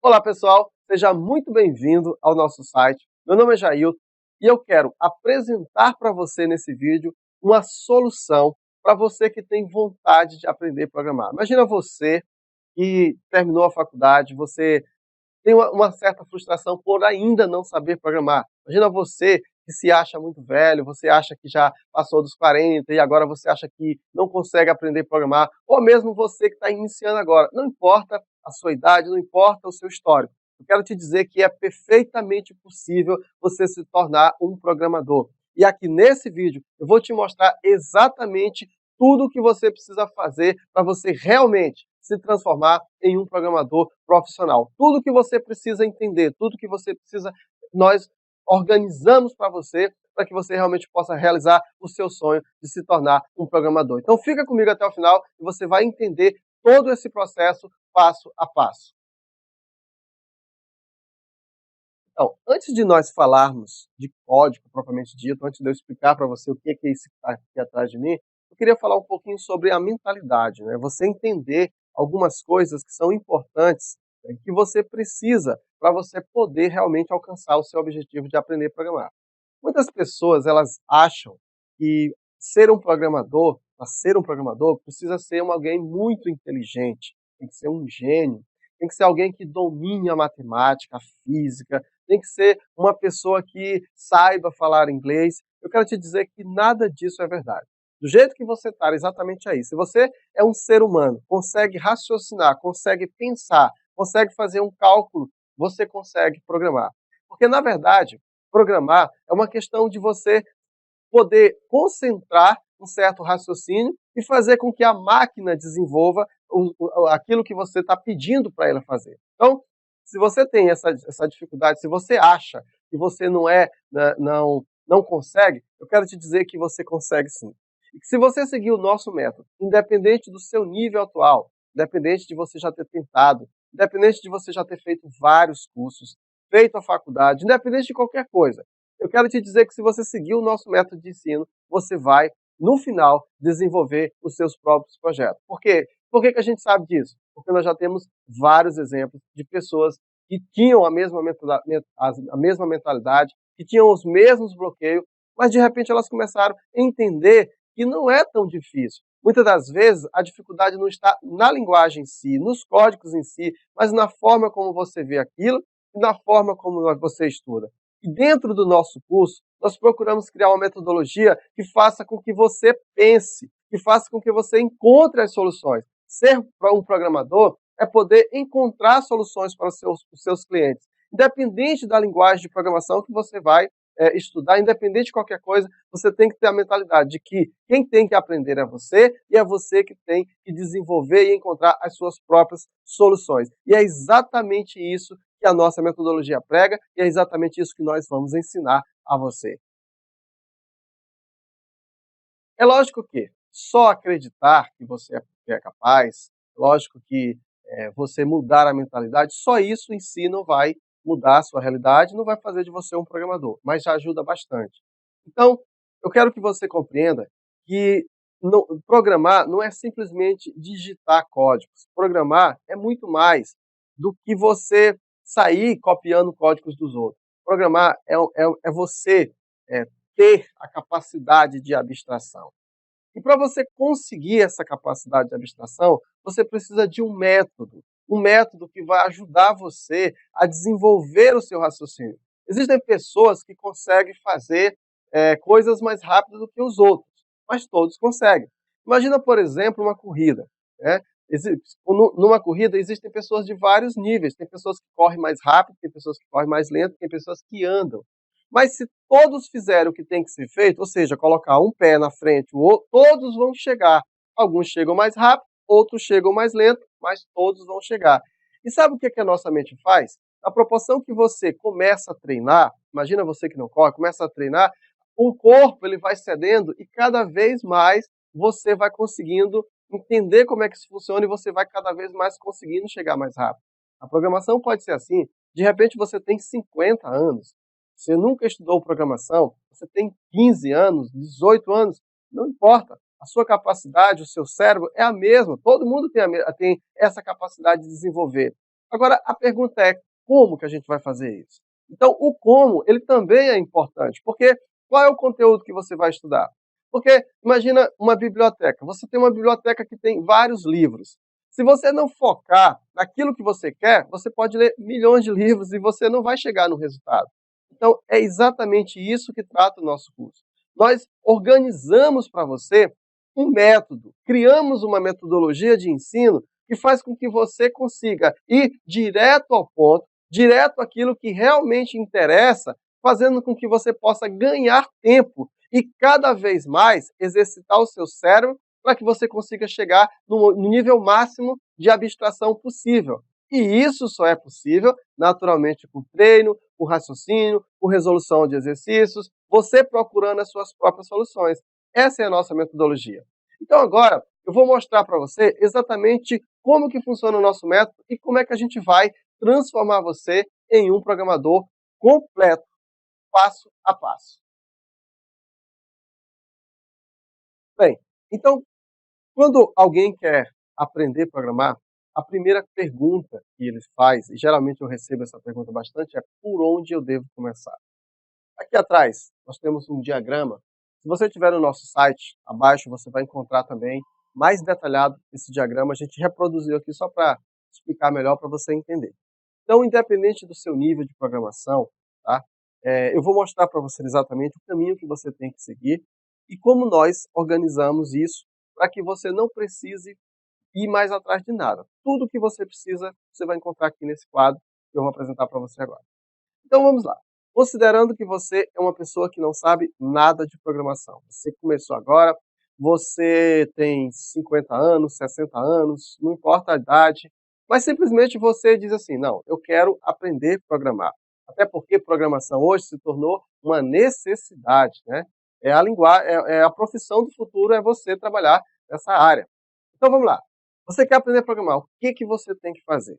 Olá pessoal, seja muito bem-vindo ao nosso site. Meu nome é Jailton e eu quero apresentar para você nesse vídeo uma solução para você que tem vontade de aprender a programar. Imagina você que terminou a faculdade, você tem uma certa frustração por ainda não saber programar. Imagina você que se acha muito velho, você acha que já passou dos 40 e agora você acha que não consegue aprender a programar, ou mesmo você que está iniciando agora. Não importa a sua idade, não importa o seu histórico. Eu quero te dizer que é perfeitamente possível você se tornar um programador. E aqui nesse vídeo eu vou te mostrar exatamente tudo o que você precisa fazer para você realmente se transformar em um programador profissional. Tudo que você precisa entender, tudo que você precisa, nós organizamos para que você realmente possa realizar o seu sonho de se tornar um programador. Então fica comigo até o final e você vai entender todo esse processo passo a passo. Então, antes de nós falarmos de código propriamente dito, antes de eu explicar para você o que é isso que está aqui atrás de mim, eu queria falar um pouquinho sobre a mentalidade, né? Você entender algumas coisas que são importantes, né, que você precisa para você poder realmente alcançar o seu objetivo de aprender a programar. Muitas pessoas elas acham que para ser um programador, precisa ser alguém muito inteligente, tem que ser um gênio, tem que ser alguém que domine a matemática, a física, tem que ser uma pessoa que saiba falar inglês. Eu quero te dizer que nada disso é verdade. Do jeito que você está, exatamente aí. Se você é um ser humano, consegue raciocinar, consegue pensar, consegue fazer um cálculo, você consegue programar. Porque, na verdade, programar é uma questão de você poder concentrar um certo raciocínio e fazer com que a máquina desenvolva aquilo que você está pedindo para ela fazer. Então, se você tem essa dificuldade, se você acha que você não é, né, não consegue, eu quero te dizer que você consegue sim. E que se você seguir o nosso método, independente do seu nível atual, independente de você já ter tentado, independente de você já ter feito vários cursos, feito a faculdade, independente de qualquer coisa, eu quero te dizer que se você seguir o nosso método de ensino, você vai, no final, desenvolver os seus próprios projetos. Por quê? Por que a gente sabe disso? Porque nós já temos vários exemplos de pessoas que tinham a mesma mentalidade, que tinham os mesmos bloqueios, mas de repente elas começaram a entender que não é tão difícil. Muitas das vezes a dificuldade não está na linguagem em si, nos códigos em si, mas na forma como você vê aquilo e na forma como você estuda. E dentro do nosso curso, nós procuramos criar uma metodologia que faça com que você pense, que faça com que você encontre as soluções. Ser um programador é poder encontrar soluções para os seus clientes. Independente da linguagem de programação que você vai estudar, independente de qualquer coisa, você tem que ter a mentalidade de que quem tem que aprender é você e é você que tem que desenvolver e encontrar as suas próprias soluções. E é exatamente isso que a nossa metodologia prega e é exatamente isso que nós vamos ensinar a você. É lógico que só acreditar que você é capaz, lógico que você mudar a mentalidade, só isso em si não vai mudar a sua realidade, não vai fazer de você um programador, mas já ajuda bastante. Então, eu quero que você compreenda que programar não é simplesmente digitar códigos. Programar é muito mais do que você sair copiando códigos dos outros. Programar é você é, ter a capacidade de abstração. E para você conseguir essa capacidade de abstração, você precisa de um método que vai ajudar você a desenvolver o seu raciocínio. Existem pessoas que conseguem fazer coisas mais rápidas do que os outros, mas todos conseguem. Imagina, por exemplo, uma corrida. Né? Numa corrida existem pessoas de vários níveis. Tem pessoas que correm mais rápido, tem pessoas que correm mais lento, tem pessoas que andam. Mas se todos fizerem o que tem que ser feito, ou seja, colocar um pé na frente, o outro, todos vão chegar. Alguns chegam mais rápido, outros chegam mais lento, mas todos vão chegar. E sabe o que a nossa mente faz? Na proporção que você começa a treinar, imagina você que não corre, começa a treinar, o corpo ele vai cedendo e cada vez mais você vai conseguindo entender como é que isso funciona e você vai cada vez mais conseguindo chegar mais rápido. A programação pode ser assim, de repente você tem 50 anos, você nunca estudou programação, você tem 15 anos, 18 anos, não importa. A sua capacidade, o seu cérebro é a mesma. Todo mundo tem essa capacidade de desenvolver. Agora, a pergunta é como que a gente vai fazer isso? Então, o como, ele também é importante, porque qual é o conteúdo que você vai estudar? Porque imagina uma biblioteca. Você tem uma biblioteca que tem vários livros. Se você não focar naquilo que você quer, você pode ler milhões de livros e você não vai chegar no resultado. Então, é exatamente isso que trata o nosso curso. Nós organizamos para você um método, criamos uma metodologia de ensino que faz com que você consiga ir direto ao ponto, direto àquilo que realmente interessa, fazendo com que você possa ganhar tempo e cada vez mais exercitar o seu cérebro para que você consiga chegar no nível máximo de abstração possível. E isso só é possível, naturalmente, com treino, com raciocínio, com resolução de exercícios, você procurando as suas próprias soluções. Essa é a nossa metodologia. Então agora, eu vou mostrar para você exatamente como que funciona o nosso método e como é que a gente vai transformar você em um programador completo, passo a passo. Bem, então, quando alguém quer aprender a programar, a primeira pergunta que ele faz, e geralmente eu recebo essa pergunta bastante, é por onde eu devo começar? Aqui atrás, nós temos um diagrama. Se você tiver no nosso site, abaixo você vai encontrar também mais detalhado esse diagrama. A gente reproduziu aqui só para explicar melhor para você entender. Então, independente do seu nível de programação, tá? Eu vou mostrar para você exatamente o caminho que você tem que seguir e como nós organizamos isso para que você não precise ir mais atrás de nada. Tudo que você precisa, você vai encontrar aqui nesse quadro que eu vou apresentar para você agora. Então vamos lá. Considerando que você é uma pessoa que não sabe nada de programação, você começou agora, você tem 50 anos, 60 anos, não importa a idade, mas simplesmente você diz assim, não, eu quero aprender a programar. Até porque programação hoje se tornou uma necessidade, né? É a linguagem, é a profissão do futuro, é você trabalhar nessa área. Então vamos lá. Você quer aprender a programar, o que que você tem que fazer?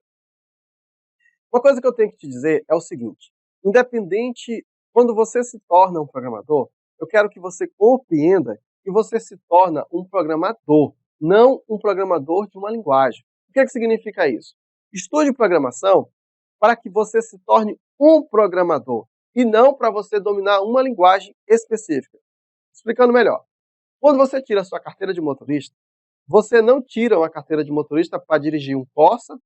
Uma coisa que eu tenho que te dizer é o seguinte: independente, quando você se torna um programador, eu quero que você compreenda que você se torna um programador, não um programador de uma linguagem. O que é que significa isso? Estude programação para que você se torne um programador e não para você dominar uma linguagem específica. Explicando melhor. Quando você tira a sua carteira de motorista, você não tira uma carteira de motorista para dirigir um Corsa,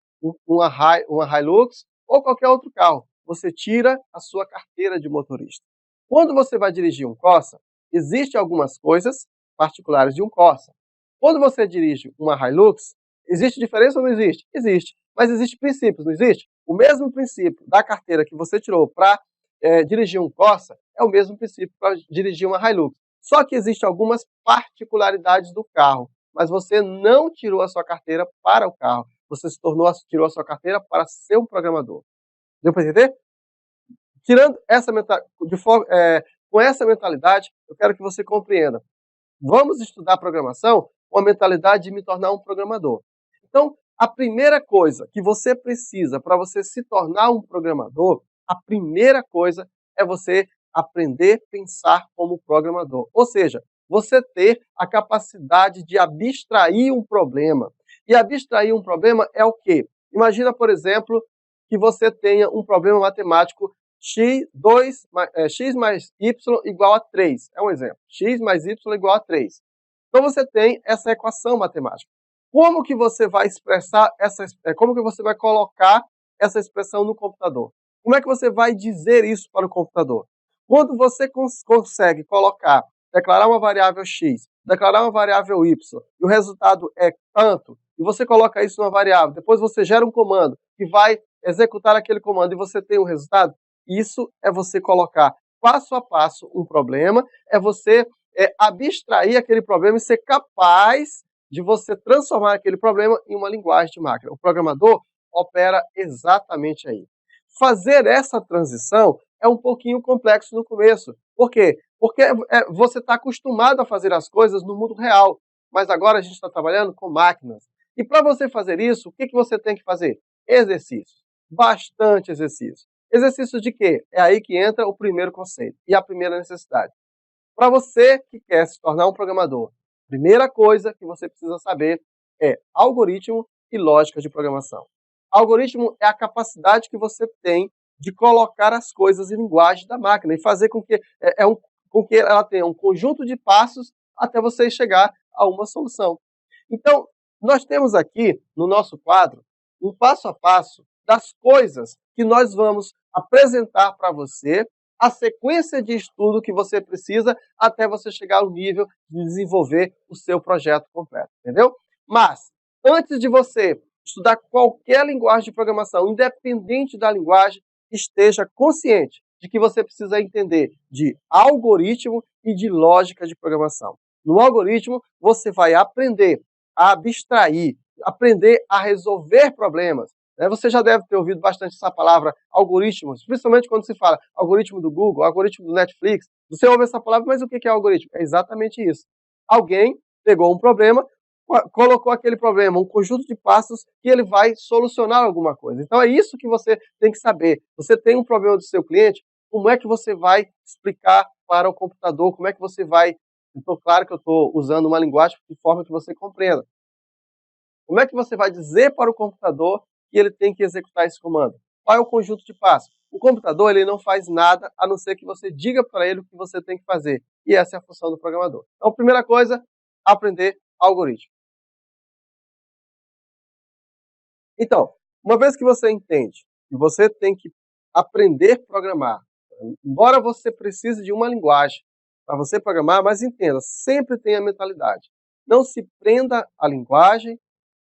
uma Hilux ou qualquer outro carro. Você tira a sua carteira de motorista. Quando você vai dirigir um Corsa, existem algumas coisas particulares de um Corsa. Quando você dirige uma Hilux, existe diferença ou não existe? Existe. Mas existe princípios, não existe? O mesmo princípio da carteira que você tirou para dirigir um Corsa é o mesmo princípio para dirigir uma Hilux. Só que existem algumas particularidades do carro, mas você não tirou a sua carteira para o carro. Você tirou a sua carteira para ser um programador. Deu para entender? Tirando essa com essa mentalidade, eu quero que você compreenda. Vamos estudar programação com a mentalidade de me tornar um programador. Então, a primeira coisa que você precisa para você se tornar um programador, a primeira coisa é você aprender a pensar como programador. Ou seja, você ter a capacidade de abstrair um problema. E abstrair um problema é o quê? Imagina, por exemplo, que você tenha um problema matemático x mais y igual a 3. É um exemplo. X mais y igual a 3. Então você tem essa equação matemática. Como que você vai como que você vai colocar essa expressão no computador? Como é que você vai dizer isso para o computador? Quando você consegue declarar uma variável x, declarar uma variável y, e o resultado é tanto, e você coloca isso numa variável, depois você gera um comando que vai executar aquele comando e você tem um resultado, isso é você colocar passo a passo um problema, é você abstrair aquele problema e ser capaz de você transformar aquele problema em uma linguagem de máquina. O programador opera exatamente aí. Fazer essa transição é um pouquinho complexo no começo. Por quê? Porque você está acostumado a fazer as coisas no mundo real, mas agora a gente está trabalhando com máquinas. E para você fazer isso, o que você tem que fazer? Exercício. Bastante exercício. Exercício de quê? É aí que entra o primeiro conceito e a primeira necessidade. Para você que quer se tornar um programador, primeira coisa que você precisa saber é algoritmo e lógica de programação. Algoritmo é a capacidade que você tem de colocar as coisas em linguagem da máquina e fazer com que, com que ela tenha um conjunto de passos até você chegar a uma solução. Então, nós temos aqui no nosso quadro um passo a passo das coisas que nós vamos apresentar para você, a sequência de estudo que você precisa até você chegar ao nível de desenvolver o seu projeto completo, entendeu? Mas, antes de você estudar qualquer linguagem de programação, independente da linguagem, esteja consciente de que você precisa entender de algoritmo e de lógica de programação. No algoritmo, você vai aprender a abstrair, aprender a resolver problemas. Você já deve ter ouvido bastante essa palavra algoritmos, principalmente quando se fala algoritmo do Google, algoritmo do Netflix. Você ouve essa palavra, mas o que é algoritmo? É exatamente isso. Alguém pegou um problema, colocou aquele problema, um conjunto de passos que ele vai solucionar alguma coisa. Então é isso que você tem que saber. Você tem um problema do seu cliente, como é que você vai explicar para o computador, como é que você vai... Então, claro que eu estou usando uma linguagem de forma que você compreenda. Como é que você vai dizer para o computador que ele tem que executar esse comando? Qual é o conjunto de passos? O computador ele não faz nada a não ser que você diga para ele o que você tem que fazer. E essa é a função do programador. Então, primeira coisa, aprender algoritmo. Então, uma vez que você entende que você tem que aprender a programar, embora você precise de uma linguagem para você programar, mas entenda, sempre tenha a mentalidade. Não se prenda à linguagem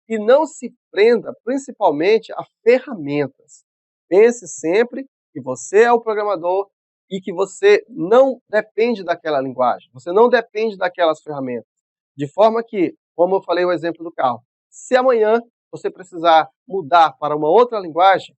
e não se prenda principalmente a ferramentas. Pense sempre que você é o programador e que você não depende daquela linguagem, você não depende daquelas ferramentas. De forma que, como eu falei o exemplo do carro, se amanhã você precisar mudar para uma outra linguagem,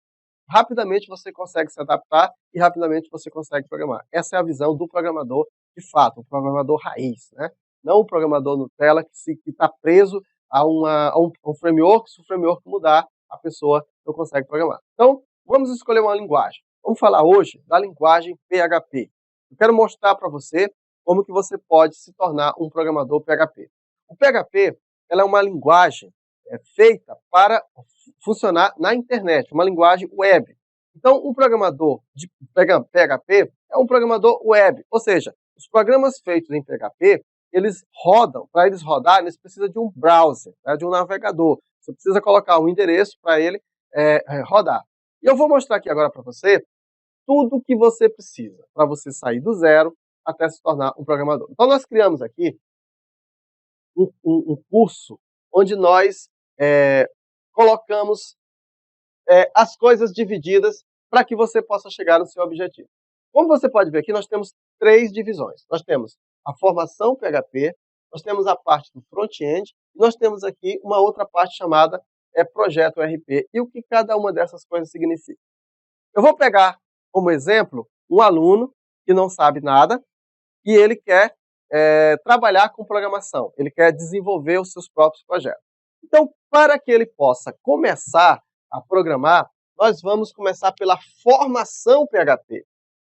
rapidamente você consegue se adaptar e rapidamente você consegue programar. Essa é a visão do programador de fato, o programador raiz, né? Não o programador Nutella que está preso a um framework, se o framework mudar, a pessoa não consegue programar. Então, vamos escolher uma linguagem. Vamos falar hoje da linguagem PHP. Eu quero mostrar para você como que você pode se tornar um programador PHP. O PHP ela é uma linguagem feita para funcionar na internet, uma linguagem web. Então, um programador de PHP é um programador web, ou seja, os programas feitos em PHP, eles rodam, para eles rodarem, eles precisam de um browser, né, de um navegador. Você precisa colocar um endereço para ele rodar. E eu vou mostrar aqui agora para você tudo o que você precisa para você sair do zero até se tornar um programador. Então, nós criamos aqui um curso onde nós colocamos as coisas divididas para que você possa chegar no seu objetivo. Como você pode ver aqui, nós temos 3 divisões. Nós temos a formação PHP, nós temos a parte do front-end, e nós temos aqui uma outra parte chamada projeto RP, e o que cada uma dessas coisas significa. Eu vou pegar como exemplo um aluno que não sabe nada e ele quer trabalhar com programação, ele quer desenvolver os seus próprios projetos. Então, para que ele possa começar a programar, nós vamos começar pela formação PHP.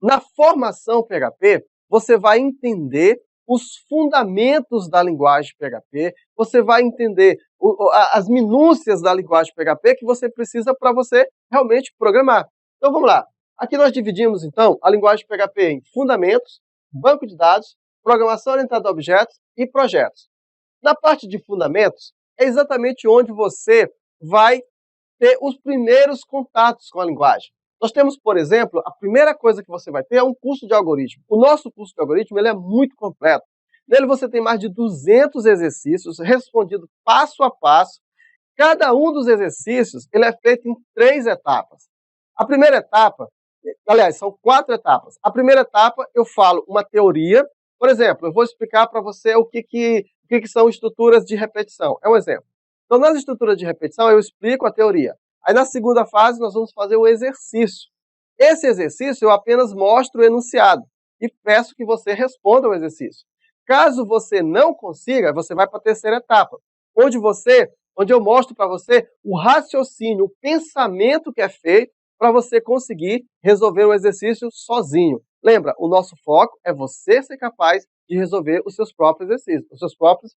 Na formação PHP, você vai entender os fundamentos da linguagem PHP, você vai entender as minúcias da linguagem PHP que você precisa para você realmente programar. Então vamos lá. Aqui nós dividimos então a linguagem PHP em fundamentos, banco de dados, programação orientada a objetos e projetos. Na parte de fundamentos, é exatamente onde você vai ter os primeiros contatos com a linguagem. Nós temos, por exemplo, a primeira coisa que você vai ter é um curso de algoritmo. O nosso curso de algoritmo ele é muito completo. Nele você tem mais de 200 exercícios respondidos passo a passo. Cada um dos exercícios ele é feito em 3 etapas. A primeira etapa, aliás, são 4 etapas. A primeira etapa eu falo uma teoria. Por exemplo, eu vou explicar para você o que são estruturas de repetição. É um exemplo. Então, nas estruturas de repetição, eu explico a teoria. Aí, na segunda fase, nós vamos fazer o exercício. Esse exercício, eu apenas mostro o enunciado e peço que você responda o exercício. Caso você não consiga, você vai para a terceira etapa, onde eu mostro para você o raciocínio, o pensamento que é feito para você conseguir resolver o exercício sozinho. Lembra, o nosso foco é você ser capaz de resolver os seus próprios exercícios, os seus próprios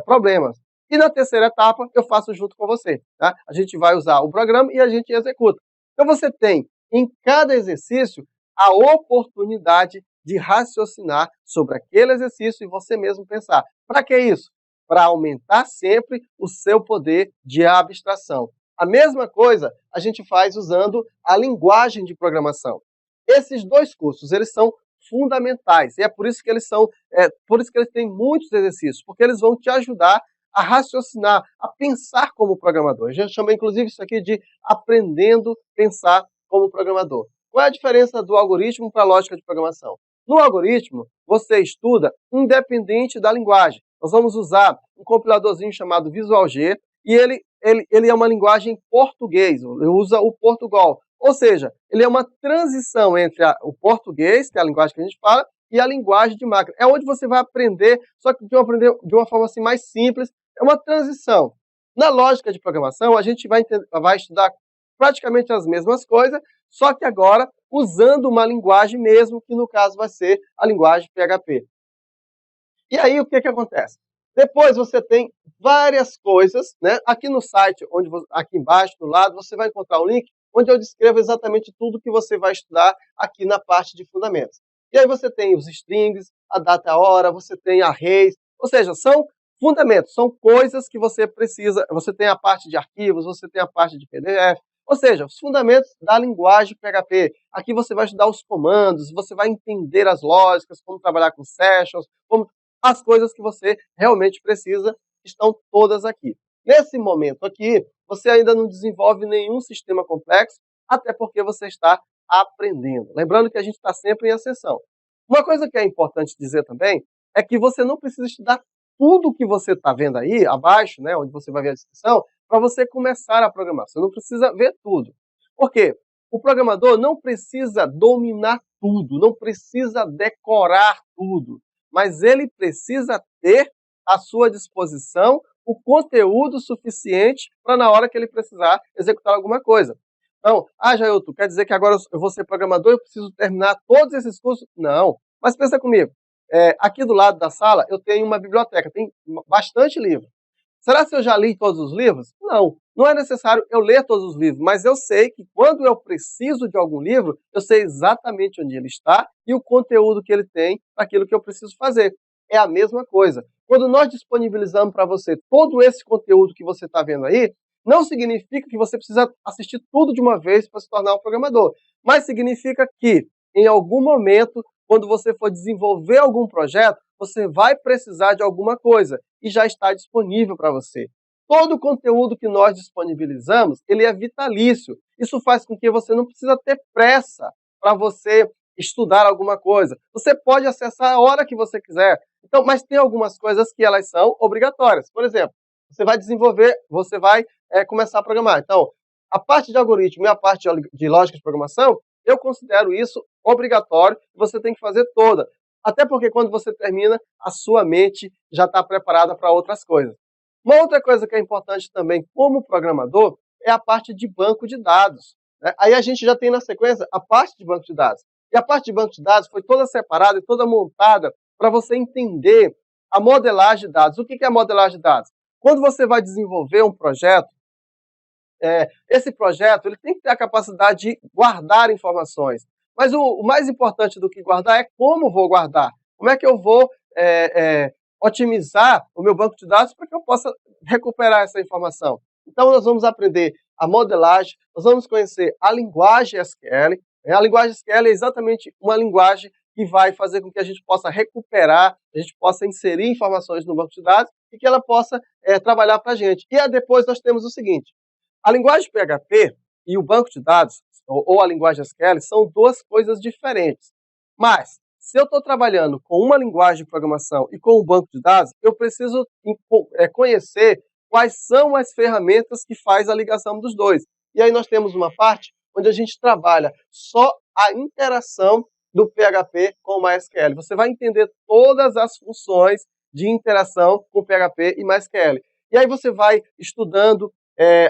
problemas. E na terceira etapa, eu faço junto com você. Tá? A gente vai usar o programa e a gente executa. Então você tem, em cada exercício, a oportunidade de raciocinar sobre aquele exercício e você mesmo pensar. Para que isso? Para aumentar sempre o seu poder de abstração. A mesma coisa a gente faz usando a linguagem de programação. Esses dois cursos, eles são fundamentais, e é por isso que eles têm muitos exercícios, porque eles vão te ajudar a raciocinar, a pensar como programador. A gente chama, inclusive, isso aqui de aprendendo a pensar como programador. Qual é a diferença do algoritmo para a lógica de programação? No algoritmo, você estuda independente da linguagem. Nós vamos usar um compiladorzinho chamado Visual G, e ele é uma linguagem em português, ele usa o Portugal. Ou seja, ele é uma transição entre o português, que é a linguagem que a gente fala, e a linguagem de máquina. É onde você vai aprender, só que de uma forma assim, mais simples, é uma transição. Na lógica de programação, a gente vai estudar praticamente as mesmas coisas, só que agora usando uma linguagem mesmo, que no caso vai ser a linguagem PHP. E aí o que acontece? Depois você tem várias coisas, né? Aqui no site, aqui embaixo, do lado, você vai encontrar o link onde eu descrevo exatamente tudo que você vai estudar aqui na parte de fundamentos. E aí você tem os strings, a data e a hora, você tem arrays, ou seja, são fundamentos, são coisas que você precisa, você tem a parte de arquivos, você tem a parte de PDF, ou seja, os fundamentos da linguagem PHP. Aqui você vai estudar os comandos, você vai entender as lógicas, como trabalhar com sessions, as coisas que você realmente precisa estão todas aqui. Nesse momento aqui, você ainda não desenvolve nenhum sistema complexo, até porque você está aprendendo. Lembrando que a gente está sempre em ascensão. Uma coisa que é importante dizer também é que você não precisa estudar tudo que você está vendo aí, abaixo, né, onde você vai ver a descrição, para você começar a programar. Você não precisa ver tudo. Por quê? O programador não precisa dominar tudo, não precisa decorar tudo, mas ele precisa ter à sua disposição o conteúdo suficiente para na hora que ele precisar executar alguma coisa. Então, Jailton, quer dizer que agora eu vou ser programador, eu preciso terminar todos esses cursos? Não. Mas pensa comigo, aqui do lado da sala eu tenho uma biblioteca, tem bastante livro. Será que eu já li todos os livros? Não. Não é necessário eu ler todos os livros, mas eu sei que quando eu preciso de algum livro, eu sei exatamente onde ele está e o conteúdo que ele tem para aquilo que eu preciso fazer. É a mesma coisa. Quando nós disponibilizamos para você todo esse conteúdo que você está vendo aí, não significa que você precisa assistir tudo de uma vez para se tornar um programador, mas significa que, em algum momento, quando você for desenvolver algum projeto, você vai precisar de alguma coisa e já está disponível para você. Todo o conteúdo que nós disponibilizamos, ele é vitalício. Isso faz com que você não precisa ter pressa para você estudar alguma coisa. Você pode acessar a hora que você quiser. Então, mas tem algumas coisas que elas são obrigatórias. Por exemplo, você vai desenvolver, você vai começar a programar. Então, a parte de algoritmo e a parte de lógica de programação, eu considero isso obrigatório, você tem que fazer toda. Até porque quando você termina, a sua mente já está preparada para outras coisas. Uma outra coisa que é importante também como programador é a parte de banco de dados. Né? Aí a gente já tem na sequência a parte de banco de dados. E a parte de banco de dados foi toda separada e toda montada para você entender a modelagem de dados. O que é a modelagem de dados? Quando você vai desenvolver um projeto, esse projeto ele tem que ter a capacidade de guardar informações. Mas o mais importante do que guardar é como vou guardar. Como é que eu vou otimizar o meu banco de dados para que eu possa recuperar essa informação. Então, nós vamos aprender a modelagem, nós vamos conhecer a linguagem SQL. A linguagem SQL é exatamente uma linguagem que vai fazer com que a gente possa recuperar, a gente possa inserir informações no banco de dados e que ela possa trabalhar para a gente. E depois nós temos o seguinte, a linguagem PHP e o banco de dados, ou a linguagem SQL, são duas coisas diferentes. Mas, se eu estou trabalhando com uma linguagem de programação e com um banco de dados, eu preciso conhecer quais são as ferramentas que faz a ligação dos dois. E aí nós temos uma parte onde a gente trabalha só a interação do PHP com o MySQL. Você vai entender todas as funções de interação com o PHP e MySQL. E aí você vai estudando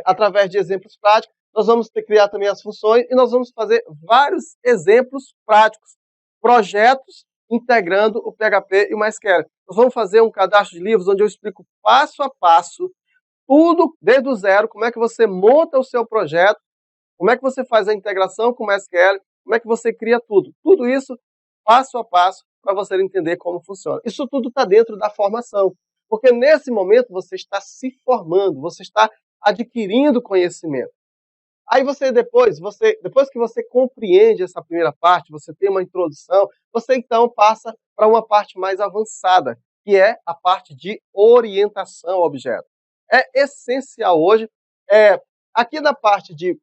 através de exemplos práticos. Nós vamos criar também as funções e nós vamos fazer vários exemplos práticos, projetos integrando o PHP e o MySQL. Nós vamos fazer um cadastro de livros onde eu explico passo a passo, tudo desde o zero, como é que você monta o seu projeto, como é que você faz a integração com o MySQL, como é que você cria tudo. Tudo isso passo a passo para você entender como funciona. Isso tudo está dentro da formação, porque nesse momento você está se formando, você está adquirindo conhecimento. Aí depois que você compreende essa primeira parte, você tem uma introdução, você então passa para uma parte mais avançada, que é a parte de orientação ao objeto. É essencial hoje. Aqui na parte de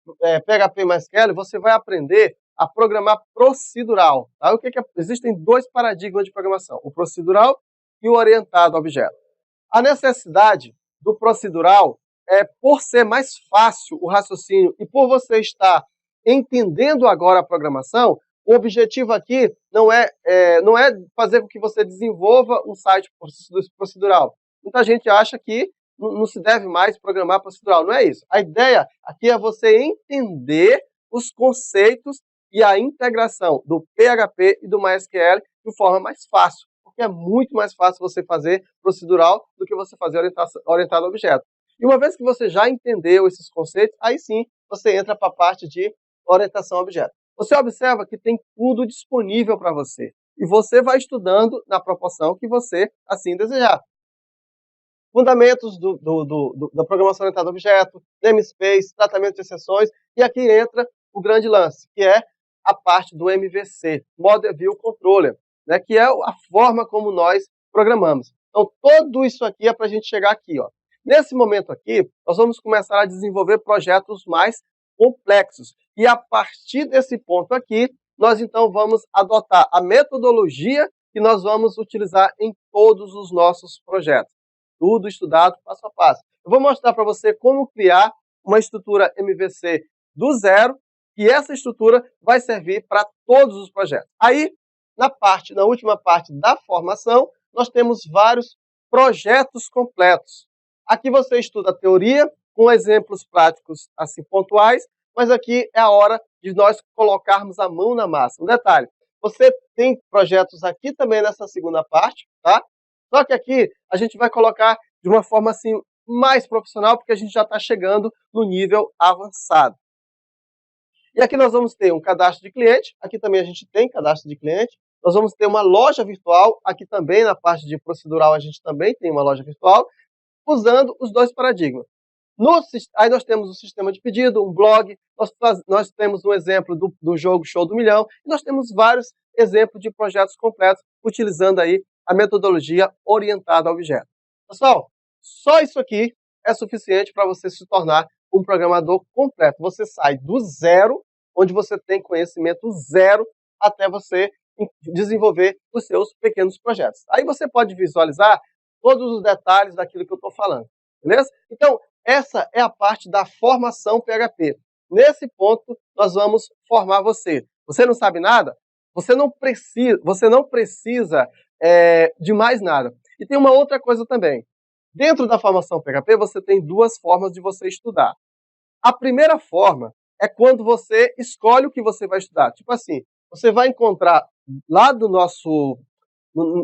PHP MySQL, você vai aprender a programar procedural. Tá? Existem dois paradigmas de programação, o procedural e o orientado ao objeto. A necessidade do procedural por ser mais fácil o raciocínio e por você estar entendendo agora a programação, o objetivo aqui não é fazer com que você desenvolva um site procedural. Muita gente acha que não se deve mais programar procedural. Não é isso. A ideia aqui é você entender os conceitos e a integração do PHP e do MySQL de forma mais fácil, porque é muito mais fácil você fazer procedural do que você fazer orientado a objeto. E uma vez que você já entendeu esses conceitos, aí sim você entra para a parte de orientação a objeto. Você observa que tem tudo disponível para você. E você vai estudando na proporção que você assim desejar. Fundamentos da programação orientada a objeto, namespace, tratamento de exceções, e aqui entra o grande lance, que é a parte do MVC, Model View Controller, né, que é a forma como nós programamos. Então, tudo isso aqui é para a gente chegar aqui, ó. Nesse momento aqui, nós vamos começar a desenvolver projetos mais complexos. E a partir desse ponto aqui, nós então vamos adotar a metodologia que nós vamos utilizar em todos os nossos projetos. Tudo estudado passo a passo. Eu vou mostrar para você como criar uma estrutura MVC do zero, e essa estrutura vai servir para todos os projetos. Aí, na última parte da formação, nós temos vários projetos completos. Aqui você estuda a teoria, com exemplos práticos assim pontuais, mas aqui é a hora de nós colocarmos a mão na massa. Um detalhe, você tem projetos aqui também nessa segunda parte, tá? Só que aqui a gente vai colocar de uma forma assim mais profissional, porque a gente já está chegando no nível avançado. E aqui nós vamos ter um cadastro de cliente, aqui também a gente tem cadastro de cliente. Nós vamos ter uma loja virtual, aqui também na parte de procedural a gente também tem uma loja virtual, usando os dois paradigmas. Aí nós temos um sistema de pedido, um blog, nós temos um exemplo do jogo Show do Milhão, e nós temos vários exemplos de projetos completos, utilizando aí a metodologia orientada ao objeto. Pessoal, só isso aqui é suficiente para você se tornar um programador completo. Você sai do zero, onde você tem conhecimento zero, até você desenvolver os seus pequenos projetos. Aí você pode visualizar todos os detalhes daquilo que eu estou falando, beleza? Então, essa é a parte da formação PHP. Nesse ponto, nós vamos formar você. Você não sabe nada? Você não precisa de mais nada. E tem uma outra coisa também. Dentro da formação PHP, você tem duas formas de você estudar. A primeira forma é quando você escolhe o que você vai estudar. Tipo assim, você vai encontrar lá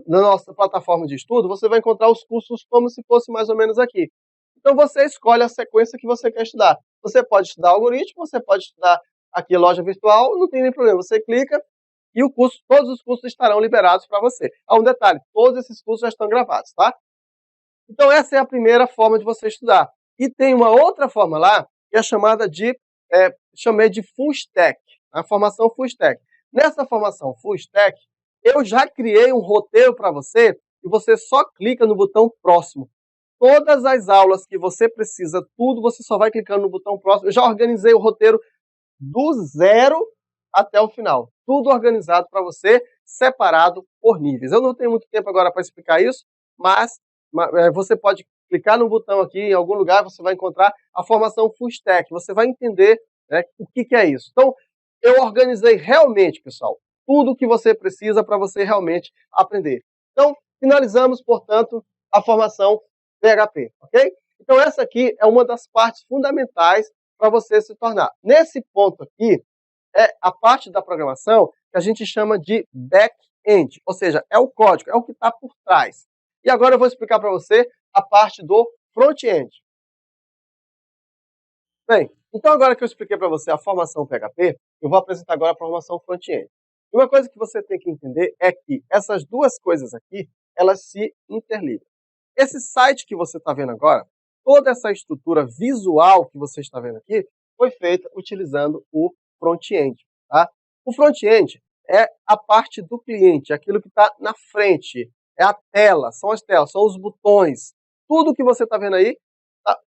na nossa plataforma de estudo, você vai encontrar os cursos como se fosse mais ou menos aqui. Então você escolhe a sequência que você quer estudar. Você pode estudar algoritmo, você pode estudar aqui loja virtual, não tem nem problema. Você clica e todos os cursos estarão liberados para você. Um detalhe, todos esses cursos já estão gravados, tá? Então essa é a primeira forma de você estudar. E tem uma outra forma lá, que é chamada chamei de Full Stack, a formação Full Stack. Nessa formação Full Stack, eu já criei um roteiro para você e você só clica no botão próximo. Todas as aulas que você precisa, tudo, você só vai clicando no botão próximo. Eu já organizei o roteiro do zero até o final. Tudo organizado para você, separado por níveis. Eu não tenho muito tempo agora para explicar isso, mas você pode clicar no botão aqui, em algum lugar, você vai encontrar a formação Full Stack. Você vai entender, né, o que é isso. Então, eu organizei realmente, pessoal, tudo o que você precisa para você realmente aprender. Então, finalizamos, portanto, a formação PHP, ok? Então, essa aqui é uma das partes fundamentais para você se tornar. Nesse ponto aqui, é a parte da programação que a gente chama de back end, ou seja, é o código, é o que está por trás. E agora eu vou explicar para você a parte do front-end. Bem, então agora que eu expliquei para você a formação PHP, eu vou apresentar agora a formação front-end. E uma coisa que você tem que entender é que essas duas coisas aqui, elas se interligam. Esse site que você está vendo agora, toda essa estrutura visual que você está vendo aqui, foi feita utilizando o front-end. Tá? O front-end é a parte do cliente, aquilo que está na frente, é a tela, são as telas, são os botões. Tudo que você está vendo aí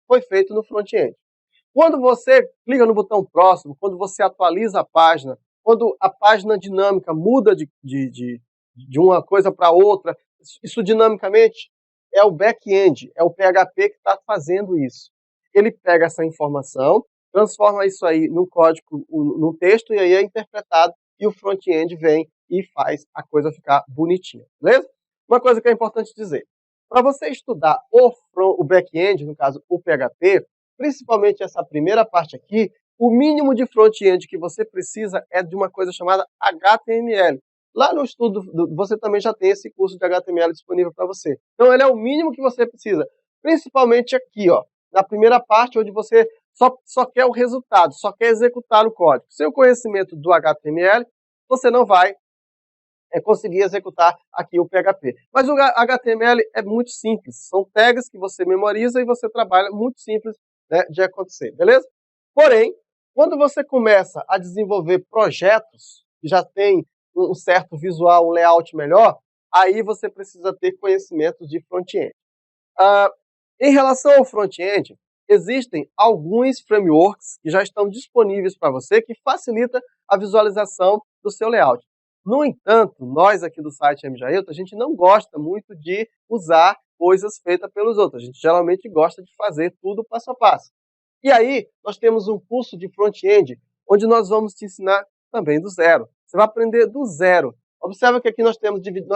foi feito no front-end. Quando você clica no botão próximo, quando você atualiza a página, quando a página dinâmica muda de uma coisa para outra, isso dinamicamente é o back-end, é o PHP que está fazendo isso. Ele pega essa informação, transforma isso aí no código, no texto, e aí é interpretado, e o front-end vem e faz a coisa ficar bonitinha, beleza? Uma coisa que é importante dizer, para você estudar o back-end, no caso o PHP, principalmente essa primeira parte aqui, o mínimo de front-end que você precisa é de uma coisa chamada HTML. Lá no estudo, você também já tem esse curso de HTML disponível para você. Então, ele é o mínimo que você precisa. Principalmente aqui, ó, na primeira parte, onde você só quer o resultado, só quer executar o código. Sem o conhecimento do HTML, você não vai conseguir executar aqui o PHP. Mas o HTML é muito simples. São tags que você memoriza e você trabalha muito simples, né, de acontecer, beleza? Porém, quando você começa a desenvolver projetos que já tem um certo visual, um layout melhor, aí você precisa ter conhecimento de front-end. Em relação ao front-end, existem alguns frameworks que já estão disponíveis para você que facilita a visualização do seu layout. No entanto, nós aqui do site MJailton, a gente não gosta muito de usar coisas feitas pelos outros. A gente geralmente gosta de fazer tudo passo a passo. E aí, nós temos um curso de front-end, onde nós vamos te ensinar também do zero. Você vai aprender do zero. Observa que aqui nós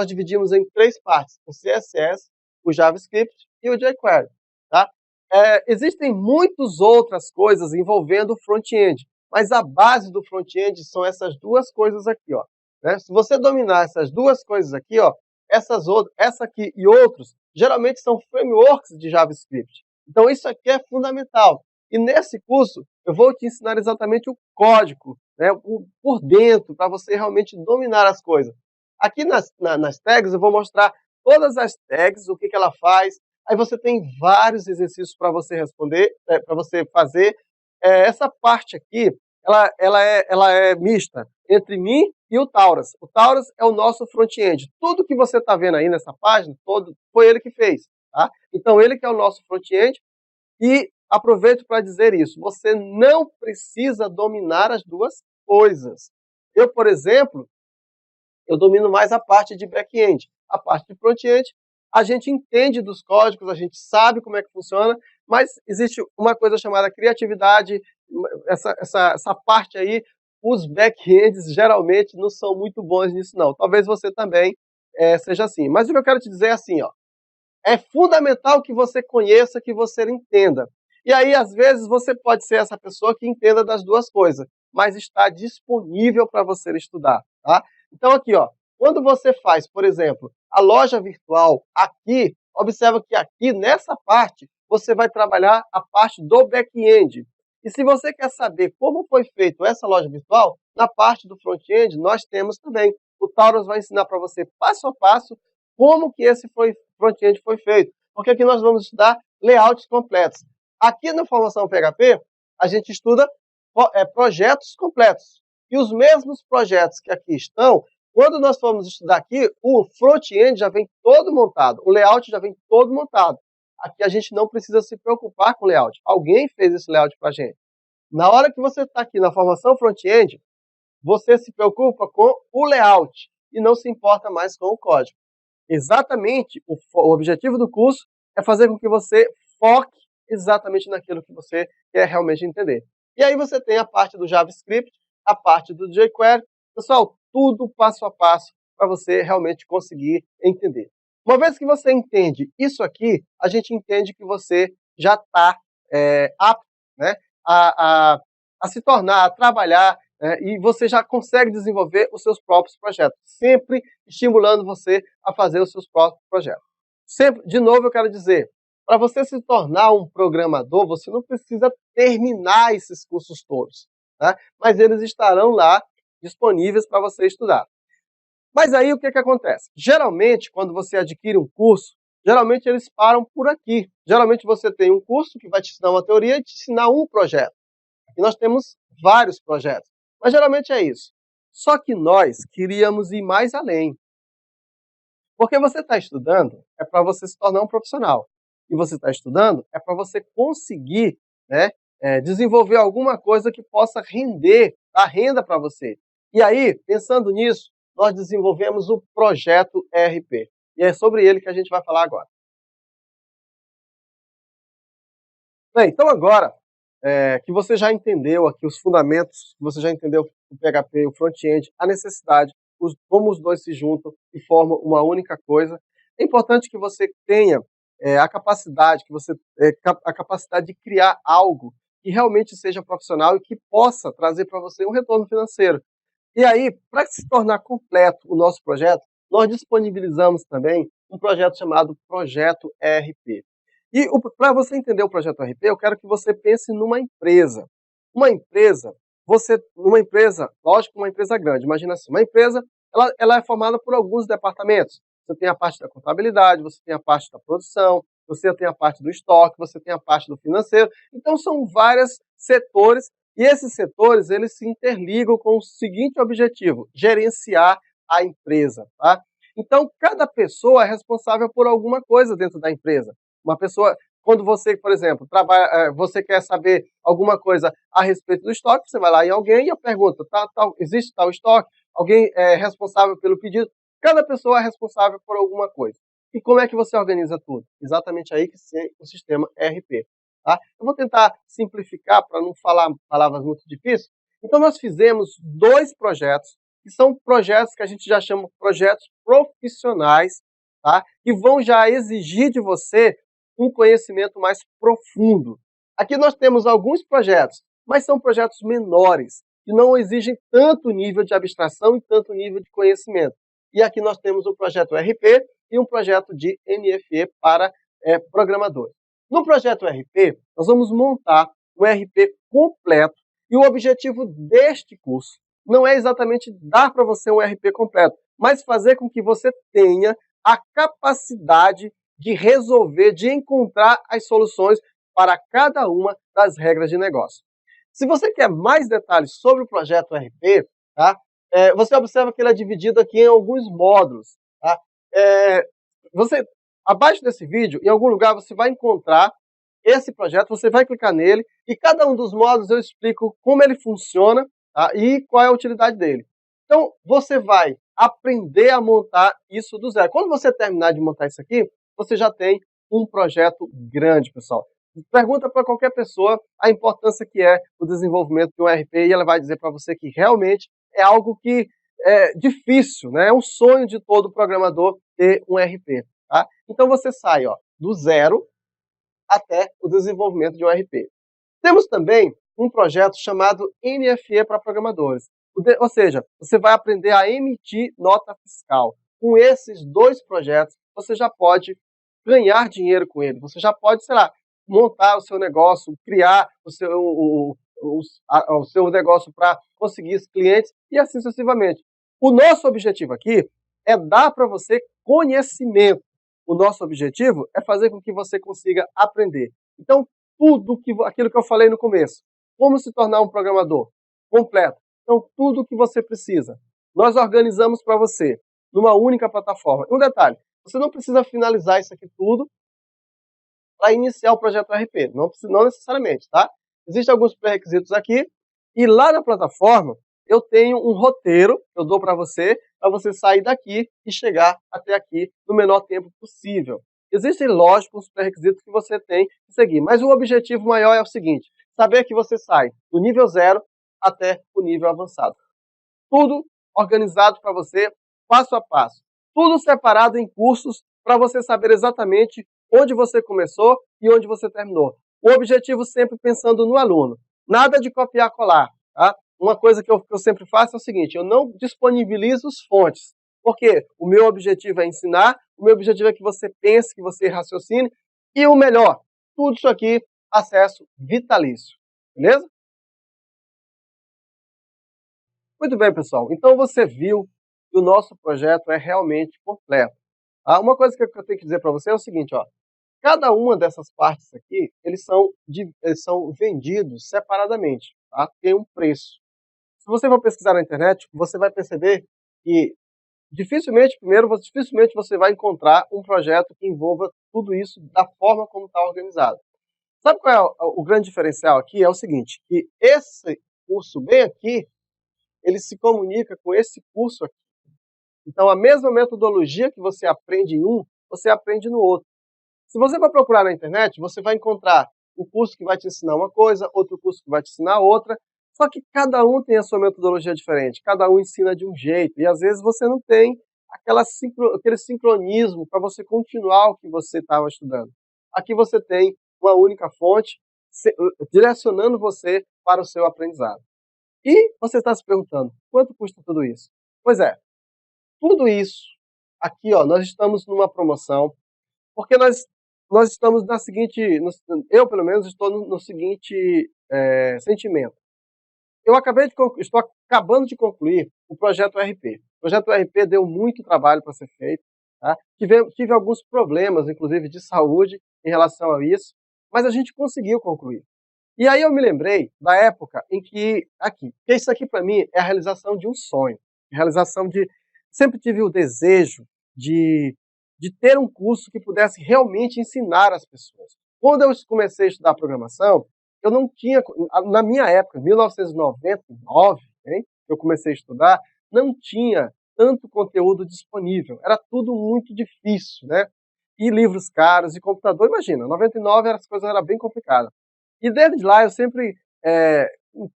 dividimos em 3 partes: o CSS, o JavaScript e o jQuery. Tá? Existem muitas outras coisas envolvendo o front-end, mas a base do front-end são essas duas coisas aqui, ó. Né? Se você dominar essas duas coisas aqui, ó, essa aqui e outros, geralmente são frameworks de JavaScript. Então isso aqui é fundamental. E nesse curso eu vou te ensinar exatamente o código, né, por dentro, para você realmente dominar as coisas. Aqui nas tags eu vou mostrar todas as tags, o que ela faz. Aí você tem vários exercícios para você responder, para você fazer. Essa parte aqui, ela é mista entre mim e o Taurus. O Taurus é o nosso front-end. Tudo que você está vendo aí nessa página, foi ele que fez. Tá? Então, ele que é o nosso front-end. E aproveito para dizer isso, você não precisa dominar as duas coisas. Eu, por exemplo, eu domino mais a parte de back-end. A parte de front-end, a gente entende dos códigos, a gente sabe como é que funciona, mas existe uma coisa chamada criatividade, essa parte aí, os back-ends geralmente não são muito bons nisso não. Talvez você também seja assim. Mas o que eu quero te dizer é assim, ó, é fundamental que você conheça, que você entenda. E aí, às vezes, você pode ser essa pessoa que entenda das duas coisas, mas está disponível para você estudar, tá? Então, aqui, ó, quando você faz, por exemplo, a loja virtual aqui, observa que aqui, nessa parte, você vai trabalhar a parte do back-end. E se você quer saber como foi feito essa loja virtual, na parte do front-end, nós temos também. O Taurus vai ensinar para você, passo a passo, como que esse front-end foi feito. Porque aqui nós vamos estudar layouts completos. Aqui na formação PHP, a gente estuda projetos completos. E os mesmos projetos que aqui estão, quando nós formos estudar aqui, o front-end já vem todo montado, o layout já vem todo montado. Aqui a gente não precisa se preocupar com o layout. Alguém fez esse layout para a gente. Na hora que você está aqui na formação front-end, você se preocupa com o layout e não se importa mais com o código. Exatamente, o objetivo do curso é fazer com que você foque exatamente naquilo que você quer realmente entender. E aí você tem a parte do JavaScript, a parte do jQuery. Pessoal, tudo passo a passo para você realmente conseguir entender. Uma vez que você entende isso aqui, a gente entende que você já está apto, né, a se tornar, a trabalhar né, e você já consegue desenvolver os seus próprios projetos, sempre estimulando você a fazer os seus próprios projetos. Sempre, de novo, eu quero dizer, para você se tornar um programador, você não precisa terminar esses cursos todos, tá? Mas eles estarão lá disponíveis para você estudar. Mas aí o que acontece? Geralmente, quando você adquire um curso, geralmente eles param por aqui. Geralmente você tem um curso que vai te ensinar uma teoria e te ensinar um projeto. E nós temos vários projetos. Mas geralmente é isso. Só que nós queríamos ir mais além. Porque você está estudando é para você se tornar um profissional. E você está estudando é para você conseguir, né, desenvolver alguma coisa que possa render, dar renda para você. E aí, pensando nisso, nós desenvolvemos o projeto ERP. E é sobre ele que a gente vai falar agora. Bem, então agora que você já entendeu aqui os fundamentos, você já entendeu o PHP, o front-end, a necessidade, como os dois se juntam e formam uma única coisa, é importante que você tenha a capacidade, a capacidade de criar algo que realmente seja profissional e que possa trazer para você um retorno financeiro. E aí, para se tornar completo o nosso projeto, nós disponibilizamos também um projeto chamado Projeto ERP. E para você entender o projeto ERP, eu quero que você pense numa empresa. Uma empresa, lógico, uma empresa grande, imagina assim, uma empresa, ela é formada por alguns departamentos. Você tem a parte da contabilidade, você tem a parte da produção, você tem a parte do estoque, você tem a parte do financeiro. Então são vários setores e esses setores eles se interligam com o seguinte objetivo: gerenciar a empresa, tá? Então cada pessoa é responsável por alguma coisa dentro da empresa. Uma pessoa, quando você, por exemplo, você quer saber alguma coisa a respeito do estoque, você vai lá em alguém e pergunta, existe tal estoque? Alguém é responsável pelo pedido? Cada pessoa é responsável por alguma coisa. E como é que você organiza tudo? Exatamente aí que tem o sistema ERP. Tá? Eu vou tentar simplificar para não falar palavras muito difíceis. Então nós fizemos 2 projetos, que são projetos que a gente já chama de projetos profissionais, tá? Que vão já exigir de você um conhecimento mais profundo. Aqui nós temos alguns projetos, mas são projetos menores, que não exigem tanto nível de abstração e tanto nível de conhecimento. E aqui nós temos um projeto RP e um projeto de NFE para programadores. No projeto RP, nós vamos montar um RP completo e o objetivo deste curso não é exatamente dar para você um RP completo, mas fazer com que você tenha a capacidade de resolver, de encontrar as soluções para cada uma das regras de negócio. Se você quer mais detalhes sobre o projeto RP, tá? Você observa que ele é dividido aqui em alguns módulos. Tá? Abaixo desse vídeo, em algum lugar, você vai encontrar esse projeto, você vai clicar nele, e cada um dos módulos eu explico como ele funciona, tá? E qual é a utilidade dele. Então, você vai aprender a montar isso do zero. Quando você terminar de montar isso aqui, você já tem um projeto grande, pessoal. Pergunta para qualquer pessoa a importância que é o desenvolvimento de um RP e ela vai dizer para você que realmente é algo que é difícil, né? É um sonho de todo programador ter um RP. Tá? Então você sai do zero até o desenvolvimento de um RP. Temos também um projeto chamado NFE para programadores. Ou seja, você vai aprender a emitir nota fiscal. Com esses 2 projetos, você já pode ganhar dinheiro com ele. Você já pode, sei lá, montar o seu negócio, criar o seu negócio para conseguir os clientes e assim sucessivamente. O nosso objetivo aqui é dar para você conhecimento. O nosso objetivo é fazer com que você consiga aprender. Então, aquilo que eu falei no começo, como se tornar um programador completo. Então, tudo o que você precisa, nós organizamos para você numa única plataforma. Um detalhe, você não precisa finalizar isso aqui tudo para iniciar o projeto RP, não necessariamente, tá? Existem alguns pré-requisitos aqui, e lá na plataforma eu tenho um roteiro que eu dou para você sair daqui e chegar até aqui no menor tempo possível. Existem, lógico, os pré-requisitos que você tem que seguir, mas o objetivo maior é o seguinte: saber que você sai do nível 0 até o nível avançado. Tudo organizado para você, passo a passo. Tudo separado em cursos para você saber exatamente onde você começou e onde você terminou. O objetivo sempre pensando no aluno. Nada de copiar e colar. Tá? uma coisa que eu sempre faço é o seguinte, eu não disponibilizo as fontes, porque o meu objetivo é ensinar, o meu objetivo é que você pense, que você raciocine, e o melhor, tudo isso aqui, acesso vitalício, beleza? Muito bem, pessoal, então você viu que o nosso projeto é realmente completo. Uma coisa que eu tenho que dizer para você é o seguinte, ó, cada uma dessas partes aqui, eles são vendidos separadamente, tá? Tem um preço. Se você for pesquisar na internet, você vai perceber que dificilmente você vai encontrar um projeto que envolva tudo isso da forma como está organizado. Sabe qual é o grande diferencial aqui? É o seguinte, que esse curso bem aqui, ele se comunica com esse curso aqui. Então, a mesma metodologia que você aprende em um, você aprende no outro. Se você for procurar na internet, você vai encontrar um curso que vai te ensinar uma coisa, outro curso que vai te ensinar outra, só que cada um tem a sua metodologia diferente, cada um ensina de um jeito, e às vezes você não tem aquele sincronismo para você continuar o que você estava estudando. Aqui você tem uma única fonte direcionando você para o seu aprendizado. E você está se perguntando, quanto custa tudo isso? Pois é, tudo isso, aqui ó, nós estamos numa promoção, porque nós estamos na seguinte, eu pelo menos estou no seguinte sentimento. Estou acabando de concluir o projeto RP. O projeto RP deu muito trabalho para ser feito, tá? Tive alguns problemas, inclusive de saúde, em relação a isso, mas a gente conseguiu concluir. E aí eu me lembrei da época em que, porque isso aqui para mim é a realização de um sonho, realização de, sempre tive o desejo de, de ter um curso que pudesse realmente ensinar as pessoas. Quando eu comecei a estudar programação, eu não tinha, na minha época, 1999, hein, eu comecei a estudar, não tinha tanto conteúdo disponível, era tudo muito difícil, né? E livros caros, e computador, imagina, 99 as coisas eram bem complicadas. E desde lá eu sempre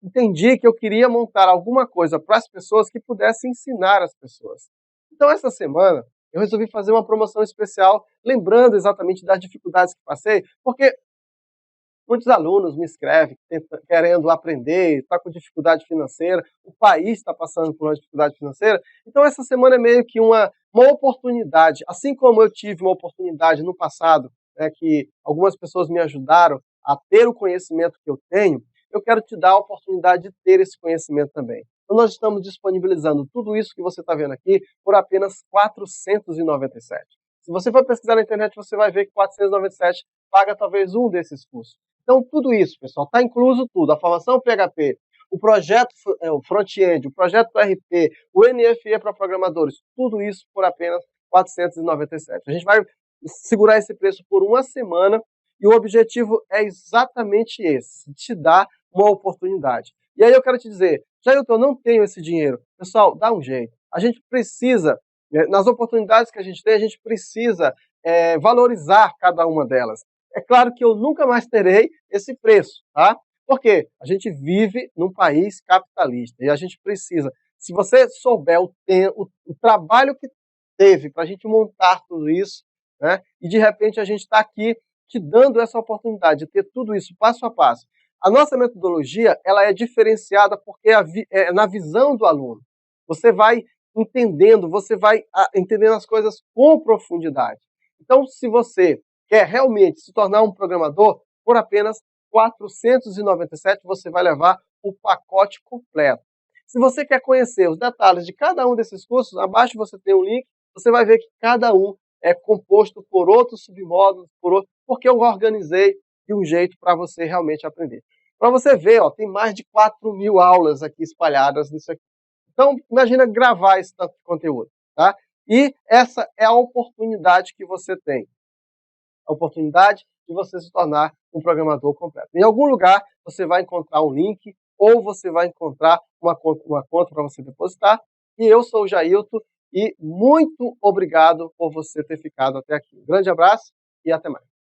entendi que eu queria montar alguma coisa para as pessoas que pudesse ensinar as pessoas. Então essa semana eu resolvi fazer uma promoção especial, lembrando exatamente das dificuldades que passei, porque muitos alunos me escrevem querendo aprender, está com dificuldade financeira, o país está passando por uma dificuldade financeira. Então essa semana é meio que uma oportunidade, assim como eu tive uma oportunidade no passado, né, que algumas pessoas me ajudaram a ter o conhecimento que eu tenho, eu quero te dar a oportunidade de ter esse conhecimento também. Então nós estamos disponibilizando tudo isso que você está vendo aqui por apenas R$ 497. Se você for pesquisar na internet, você vai ver que 497 paga talvez um desses cursos. Então, tudo isso, pessoal, está incluso tudo. A formação PHP, o projeto o front-end, o projeto RP, o NFE para programadores, tudo isso por apenas R$ 497. A gente vai segurar esse preço por uma semana e o objetivo é exatamente esse, te dar uma oportunidade. E aí eu quero te dizer, Jailton, eu não tenho esse dinheiro. Pessoal, dá um jeito. A gente precisa, nas oportunidades que a gente tem, a gente precisa valorizar cada uma delas. É claro que eu nunca mais terei esse preço, tá? Porque a gente vive num país capitalista e a gente precisa. Se você souber o trabalho que teve para a gente montar tudo isso, né? E de repente a gente está aqui te dando essa oportunidade de ter tudo isso passo a passo. A nossa metodologia ela é diferenciada porque é na visão do aluno. Você vai entendendo, você vai entendendo as coisas com profundidade. Então, se você quer realmente se tornar um programador, por apenas R$ 497 você vai levar o pacote completo. Se você quer conhecer os detalhes de cada um desses cursos, abaixo você tem um link, você vai ver que cada um é composto por outros submódulos, porque eu organizei de um jeito para você realmente aprender. Para você ver, ó, tem mais de 4.000 aulas aqui espalhadas nisso aqui. Então, imagina gravar esse tanto de conteúdo, tá? E essa é a oportunidade que você tem. A oportunidade de você se tornar um programador completo. Em algum lugar você vai encontrar um link ou você vai encontrar uma conta para você depositar. E eu sou o Jailton e muito obrigado por você ter ficado até aqui. Um grande abraço e até mais.